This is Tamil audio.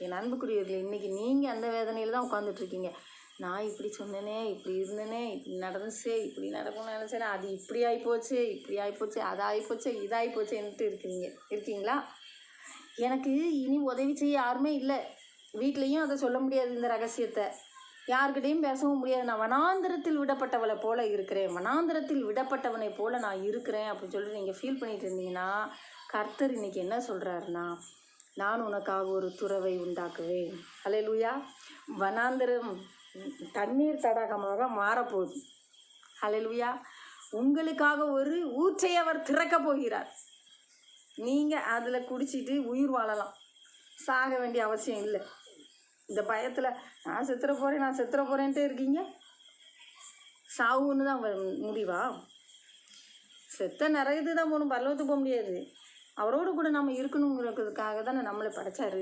என் அன்புக்குரியவர்களே, இன்றைக்கி நீங்கள் அந்த வேதனையில் தான் உட்காந்துட்ருக்கீங்க. நான் இப்படி சொன்னேனே, இப்படி இருந்தேனே, இப்படி நடந்துச்சு, இப்படி நடக்கும்னு நினச்சேனே, அது இப்படி ஆகிப்போச்சு, இப்படி ஆகிப்போச்சு, அது ஆகிப்போச்சு, இதாகிப்போச்சுன்ட்டு இருக்கீங்களா? எனக்கு இனி உதவி செய்ய யாருமே இல்லை. வீட்லேயும் அதை சொல்ல முடியாது, இந்த ரகசியத்தை யார்கிட்டையும் பேசவும் முடியாது. நான் வனாந்திரத்தில் விடப்பட்டவளை போல் இருக்கிறேன், வனாந்திரத்தில் விடப்பட்டவனை போல் நான் இருக்கிறேன் அப்படின்னு சொல்லிட்டு நீங்கள் ஃபீல் பண்ணிகிட்டு இருந்தீங்கன்னா, கர்த்தர் இன்றைக்கி என்ன சொல்கிறாருன்னா, நான் உனக்காக ஒரு துறவை உண்டாக்குவேன். ஹல்லேலூயா. வனாந்திரம் தண்ணீர் தடாகமாக மாறப்போகுது. ஹல்லேலூயா. உங்களுக்காக ஒரு ஊற்றை அவர் திறக்க போகிறார். நீங்கள் அதில் குடிச்சிட்டு உயிர் வாழலாம், சாக வேண்டிய அவசியம் இல்லை. இந்த பயத்தில் நான் செத்துற போகிறேன்ட்டு இருக்கீங்க. சாவுன்னு தான் முடிவா? செத்த நரகத்து தான் போகணும், பரலோகத்துக்கு போக முடியாது. அவரோடு கூட நம்ம இருக்கணுங்கிறதுக்காக தானே நம்மளை படைச்சாரு.